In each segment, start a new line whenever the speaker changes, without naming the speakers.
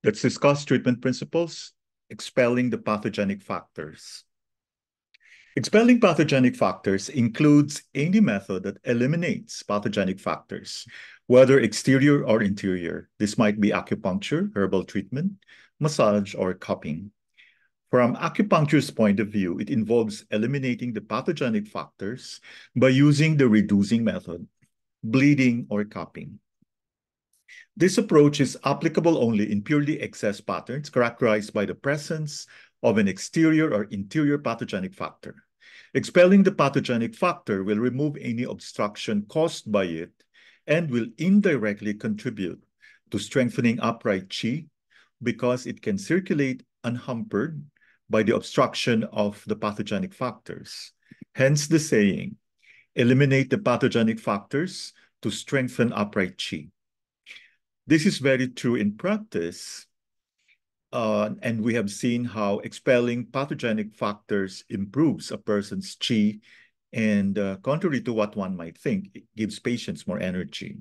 Let's discuss treatment principles, expelling the pathogenic factors. Expelling pathogenic factors includes any method that eliminates pathogenic factors, whether exterior or interior. This might be acupuncture, herbal treatment, massage, or cupping. From acupuncture's point of view, it involves eliminating the pathogenic factors by using the reducing method, bleeding, or cupping. This approach is applicable only in purely excess patterns characterized by the presence of an exterior or interior pathogenic factor. Expelling the pathogenic factor will remove any obstruction caused by it and will indirectly contribute to strengthening upright qi because it can circulate unhampered by the obstruction of the pathogenic factors. Hence the saying, eliminate the pathogenic factors to strengthen upright qi. This is very true in practice, and we have seen how expelling pathogenic factors improves a person's qi, and contrary to what one might think, it gives patients more energy.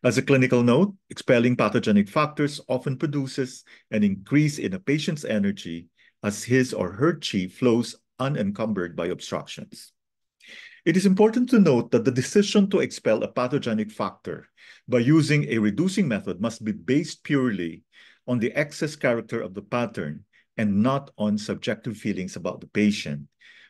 As a clinical note, expelling pathogenic factors often produces an increase in a patient's energy as his or her qi flows unencumbered by obstructions. It is important to note that the decision to expel a pathogenic factor by using a reducing method must be based purely on the excess character of the pattern and not on subjective feelings about the patient.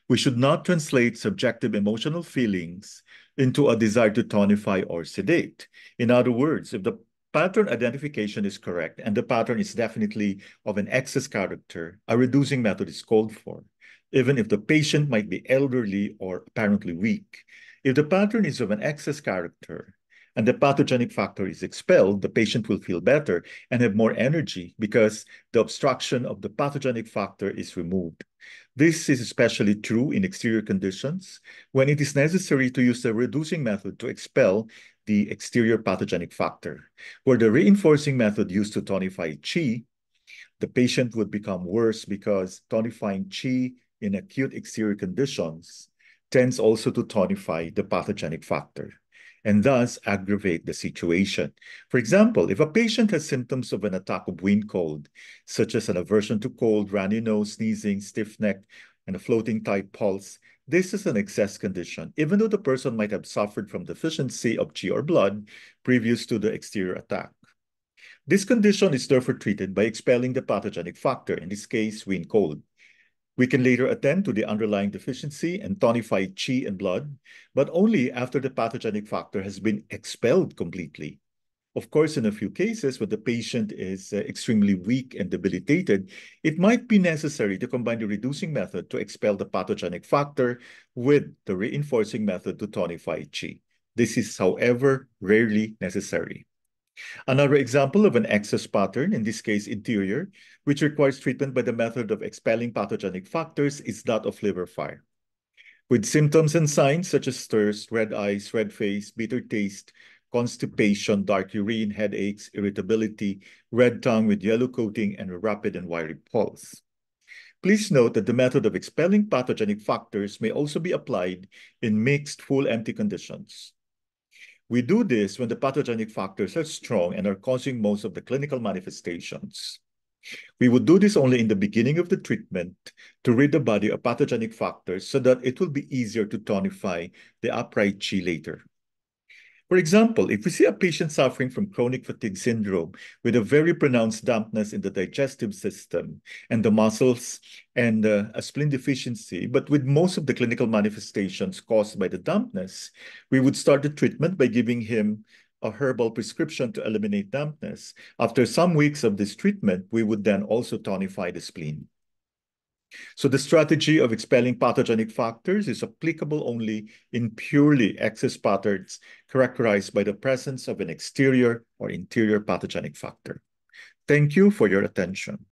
We should not translate subjective emotional feelings into a desire to tonify or sedate. In other words, if the pattern identification is correct and the pattern is definitely of an excess character, a reducing method is called for, even if the patient might be elderly or apparently weak. If the pattern is of an excess character and the pathogenic factor is expelled, the patient will feel better and have more energy because the obstruction of the pathogenic factor is removed. This is especially true in exterior conditions when it is necessary to use the reducing method to expel the exterior pathogenic factor. Where the reinforcing method used to tonify qi, the patient would become worse because tonifying qi in acute exterior conditions tends also to tonify the pathogenic factor and thus aggravate the situation. For example, if a patient has symptoms of an attack of wind cold, such as an aversion to cold, runny nose, sneezing, stiff neck, and a floating tight pulse, this is an excess condition, even though the person might have suffered from deficiency of qi or blood previous to the exterior attack. This condition is therefore treated by expelling the pathogenic factor, in this case, wind cold. We can later attend to the underlying deficiency and tonify qi and blood, but only after the pathogenic factor has been expelled completely. Of course, in a few cases, when the patient is extremely weak and debilitated, it might be necessary to combine the reducing method to expel the pathogenic factor with the reinforcing method to tonify qi. This is, however, rarely necessary. Another example of an excess pattern, in this case interior, which requires treatment by the method of expelling pathogenic factors is that of liver fire. With symptoms and signs such as thirst, red eyes, red face, bitter taste, constipation, dark urine, headaches, irritability, red tongue with yellow coating, and a rapid and wiry pulse. Please note that the method of expelling pathogenic factors may also be applied in mixed full empty conditions. We do this when the pathogenic factors are strong and are causing most of the clinical manifestations. We would do this only in the beginning of the treatment to rid the body of pathogenic factors so that it will be easier to tonify the upright qi later. For example, if we see a patient suffering from chronic fatigue syndrome with a very pronounced dampness in the digestive system and the muscles and a spleen deficiency, but with most of the clinical manifestations caused by the dampness, we would start the treatment by giving him a herbal prescription to eliminate dampness. After some weeks of this treatment, we would then also tonify the spleen. So the strategy of expelling pathogenic factors is applicable only in purely excess patterns characterized by the presence of an exterior or interior pathogenic factor. Thank you for your attention.